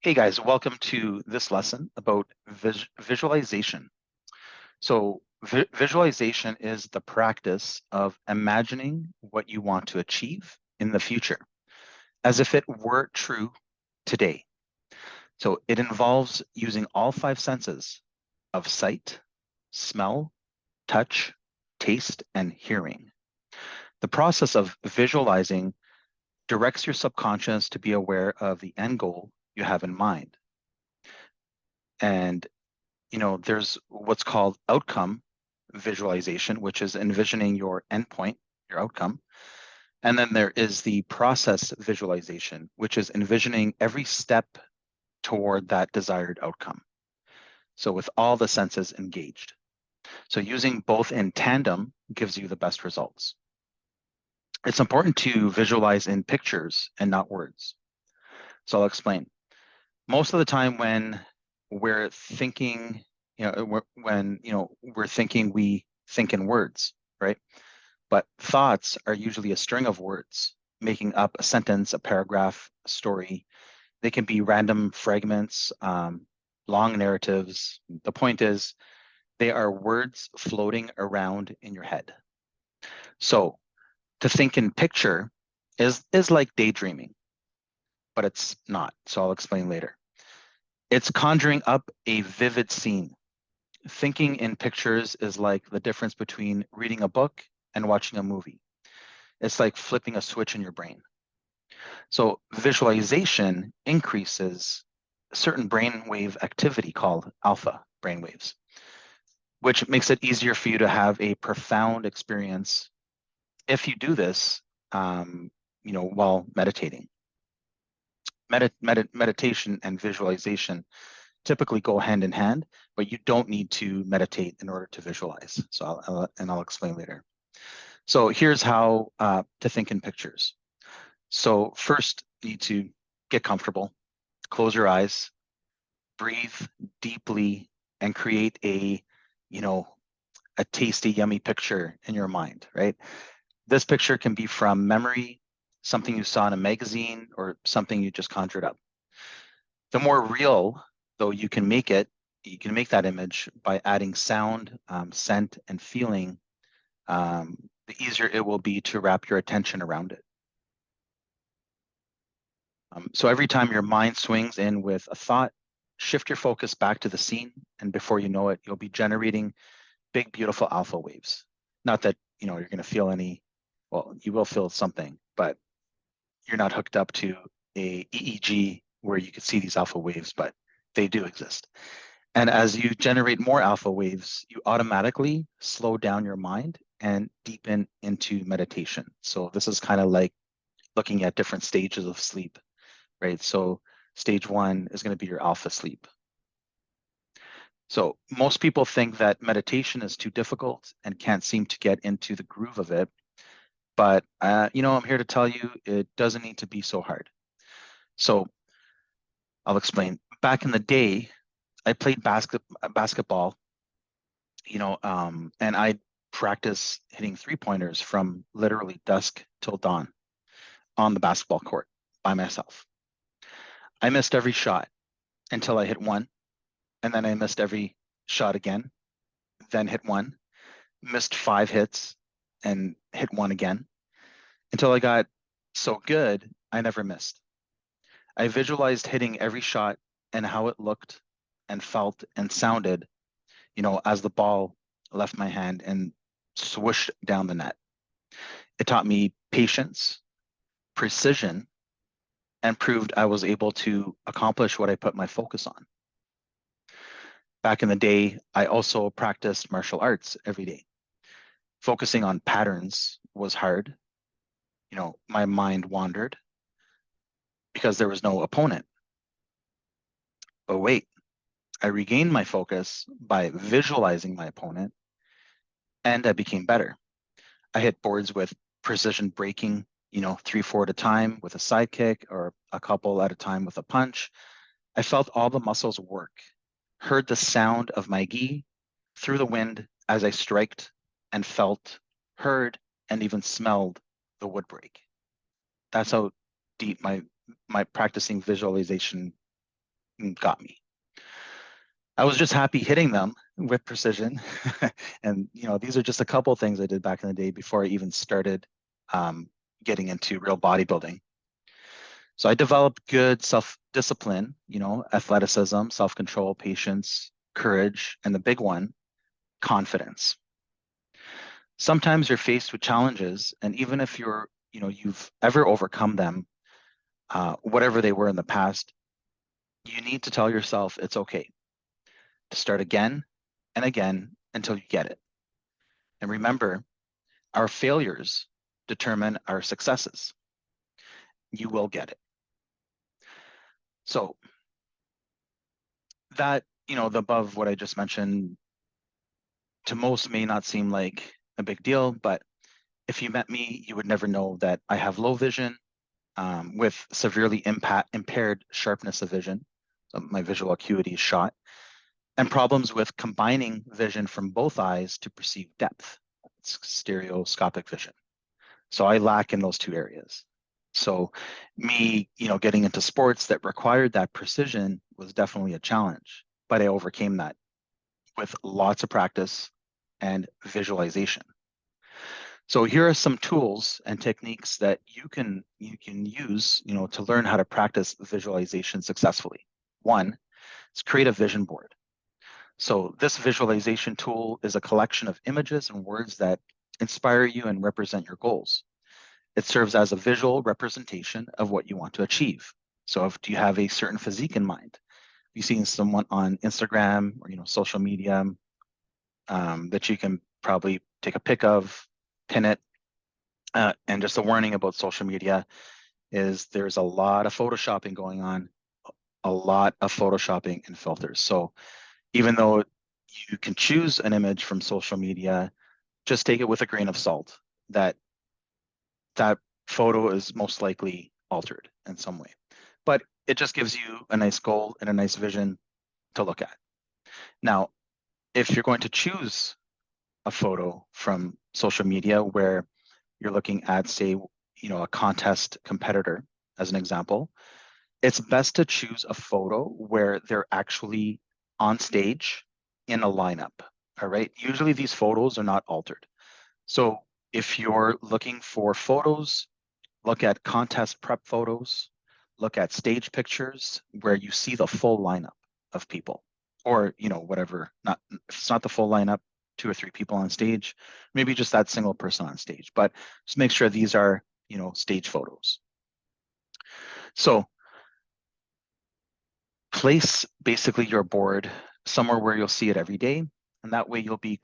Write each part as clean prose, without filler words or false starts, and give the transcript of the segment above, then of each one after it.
Hey guys, welcome to this lesson about visualization. So visualization is the practice of imagining what you want to achieve in the future as if it were true today. So it involves using all five senses of sight, smell, touch, taste, and hearing. The process of visualizing directs your subconscious to be aware of the end goal you have in mind. And there's what's called outcome visualization, which is envisioning your endpoint, your outcome. And then there is the process visualization, which is envisioning every step toward that desired outcome. So with all the senses engaged. So using both in tandem gives you the best results. It's important to visualize in pictures and not words. So I'll explain. Most of the time when we're thinking, we're thinking, we think in words, right? But thoughts are usually a string of words making up a sentence, a paragraph, a story. They can be random fragments, long narratives. The point is, they are words floating around in your head. So to think in picture is like daydreaming, but it's not. So I'll explain later. It's conjuring up a vivid scene. Thinking in pictures is like the difference between reading a book and watching a movie. It's like flipping a switch in your brain. So visualization increases certain brainwave activity called alpha brainwaves, which makes it easier for you to have a profound experience if you do this, while meditating. Meditation and visualization typically go hand in hand, but you don't need to meditate in order to visualize. So I'll explain later. So here's how to think in pictures. So first, you need to get comfortable, close your eyes, breathe deeply, and create a tasty, yummy picture in your mind, right? This picture can be from memory, something you saw in a magazine, or something you just conjured up. The more real, though, you can make that image by adding sound, scent, and feeling. The easier it will be to wrap your attention around it. So every time your mind swings in with a thought, shift your focus back to the scene, and before you know it, you'll be generating big, beautiful alpha waves. Not that you're going to feel any, well, you will feel something, but you're not hooked up to a EEG where you can see these alpha waves, but they do exist. And as you generate more alpha waves, you automatically slow down your mind and deepen into meditation. So this is kind of like looking at different stages of sleep, right? So stage one is going to be your alpha sleep. So most people think that meditation is too difficult and can't seem to get into the groove of it. But, I'm here to tell you it doesn't need to be so hard. So I'll explain. Back in the day, I played basketball, and I practice hitting three-pointers from literally dusk till dawn on the basketball court by myself. I missed every shot until I hit one, and then I missed every shot again, then hit one, missed 5 hits, and hit one again until I got so good I never missed. I visualized hitting every shot and how it looked and felt and sounded, as the ball left my hand and swooshed down the net. It taught me patience, precision, and proved I was able to accomplish what I put my focus on. Back in the day, I also practiced martial arts every day. Focusing on patterns was hard. My mind wandered because there was no opponent. But wait, I regained my focus by visualizing my opponent, and I became better. I hit boards with precision breaking, 3-4 at a time with a side kick or a couple at a time with a punch. I felt all the muscles work, heard the sound of my gi through the wind as I striked, and felt, heard, and even smelled the wood break. That's how deep my practicing visualization got me. I was just happy hitting them with precision. And, these are just a couple of things I did back in the day before I even started getting into real bodybuilding. So I developed good self-discipline, athleticism, self-control, patience, courage, and the big one, confidence. Sometimes you're faced with challenges, and even if you've ever overcome them, whatever they were in the past, you need to tell yourself it's okay to start again and again until you get it. And remember, our failures determine our successes. You will get it. So that, the above what I just mentioned, to most may not seem like a big deal, but if you met me, you would never know that I have low vision with severely impaired sharpness of vision. So my visual acuity is shot, and problems with combining vision from both eyes to perceive depth. It's stereoscopic vision. So I lack in those two areas. So me, getting into sports that required that precision was definitely a challenge, but I overcame that with lots of practice and visualization. So here are some tools and techniques that you can use, to learn how to practice visualization successfully. One is create a vision board. So this visualization tool is a collection of images and words that inspire you and represent your goals. It serves as a visual representation of what you want to achieve. So do you have a certain physique in mind? You've seen someone on Instagram or social media that you can probably take a pic of, pin it. And just a warning about social media is there's a lot of photoshopping going on, a lot of photoshopping and filters. So even though you can choose an image from social media, just take it with a grain of salt that that photo is most likely altered in some way. But it just gives you a nice goal and a nice vision to look at. Now, if you're going to choose a photo from social media where you're looking at, say, a contest competitor, as an example, it's best to choose a photo where they're actually on stage in a lineup. All right. Usually these photos are not altered. So if you're looking for photos, look at contest prep photos, look at stage pictures where you see the full lineup of people, or whatever. Not if it's not the full lineup, 2 or 3 people on stage, maybe just that single person on stage. But just make sure these are stage photos. So place basically your board somewhere where you'll see it every day, and that way you'll be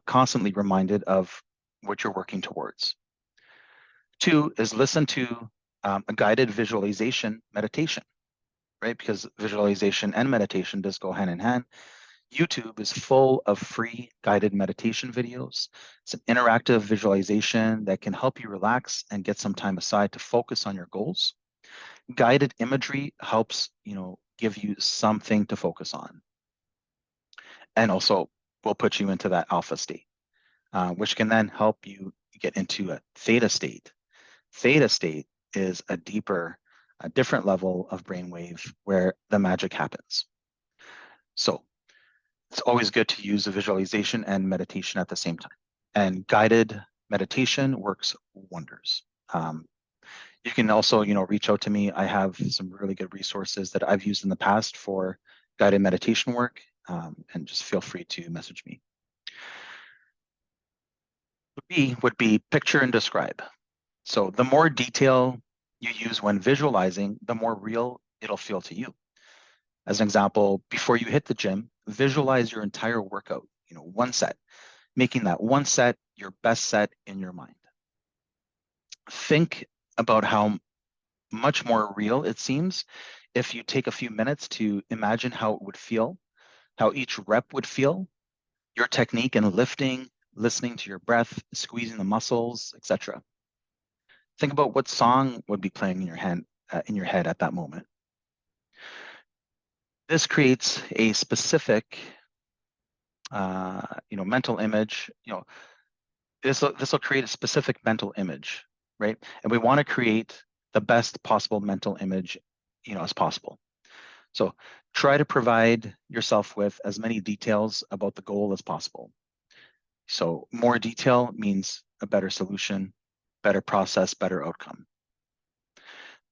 constantly reminded of what you're working towards. 2 is listen to a guided visualization meditation, right? Because visualization and meditation does go hand in hand. YouTube is full of free guided meditation videos. It's an interactive visualization that can help you relax and get some time aside to focus on your goals. Guided imagery helps, give you something to focus on. And also will put you into that alpha state, which can then help you get into a theta state. Theta state is a different level of brainwave where the magic happens. So it's always good to use a visualization and meditation at the same time. And guided meditation works wonders. You can also, reach out to me. I have some really good resources that I've used in the past for guided meditation work, and just feel free to message me. B would be picture and describe. So the more detail you use when visualizing, the more real it'll feel to you. As an example, before you hit the gym, visualize your entire workout, one set, making that one set your best set in your mind. Think about how much more real it seems if you take a few minutes to imagine how it would feel, how each rep would feel, your technique in lifting, listening to your breath, squeezing the muscles, etc. Think about what song would be playing in your head at that moment. This creates a specific, mental image. This will create a specific mental image, right? And we want to create the best possible mental image, as possible. So try to provide yourself with as many details about the goal as possible. So more detail means a better solution, better process, better outcome.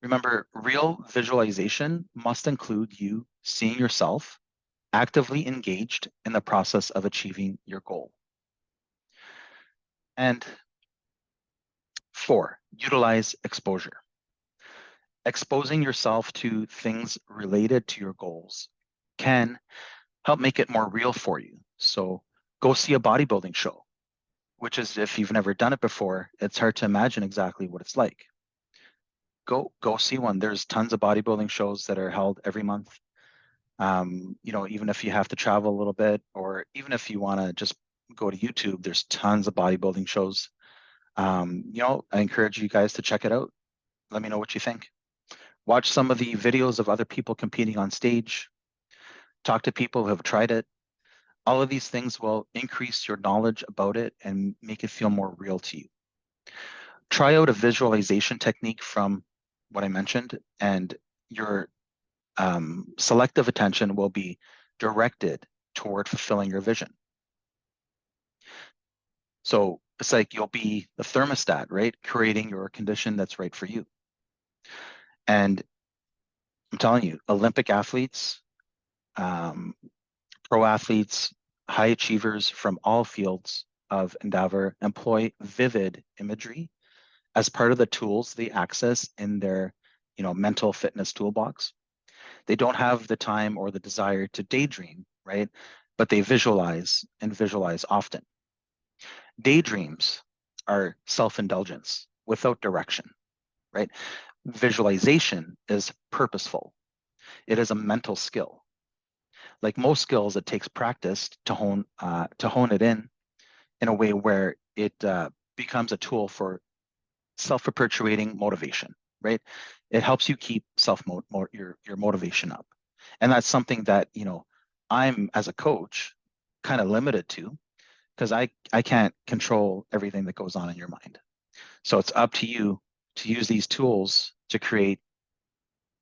Remember, real visualization must include you seeing yourself actively engaged in the process of achieving your goal. And 4, utilize exposure. Exposing yourself to things related to your goals can help make it more real for you. So go see a bodybuilding show, which is, if you've never done it before, it's hard to imagine exactly what it's like. Go see one. There's tons of bodybuilding shows that are held every month. Even if you have to travel a little bit, or even if you want to just go to YouTube, there's tons of bodybuilding shows. I encourage you guys to check it out. Let me know what you think. Watch some of the videos of other people competing on stage. Talk to people who have tried it. All of these things will increase your knowledge about it and make it feel more real to you. Try out a visualization technique from what I mentioned, and your selective attention will be directed toward fulfilling your vision. So it's like you'll be the thermostat, right? Creating your condition that's right for you. And I'm telling you, Olympic athletes, pro athletes, high achievers from all fields of endeavor employ vivid imagery as part of the tools they access in their, mental fitness toolbox. They don't have the time or the desire to daydream, right? But they visualize and visualize often. Daydreams are self-indulgence without direction, right? Visualization is purposeful. It is a mental skill. Like most skills, it takes practice to hone it in a way where it becomes a tool for self-perpetuating motivation, right? It helps you keep your motivation up. And that's something that, I'm, as a coach, kind of limited to, because I can't control everything that goes on in your mind. So it's up to you to use these tools to create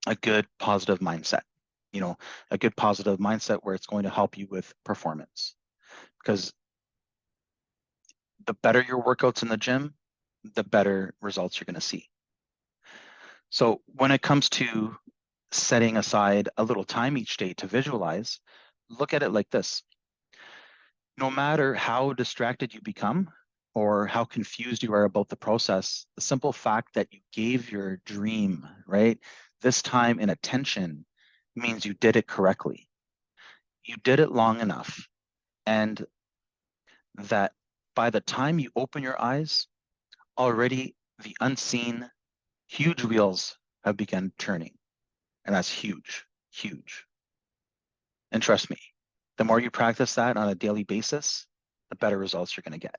a good positive mindset, a good positive mindset where it's going to help you with performance. Because the better your workouts in the gym, the better results you're going to see. So when it comes to setting aside a little time each day to visualize, look at it like this. No matter how distracted you become or how confused you are about the process, the simple fact that you gave your dream, right, this time and attention means you did it correctly. You did it long enough, and that by the time you open your eyes, already the unseen huge wheels have begun turning. And that's huge, huge. And trust me, the more you practice that on a daily basis, the better results you're going to get.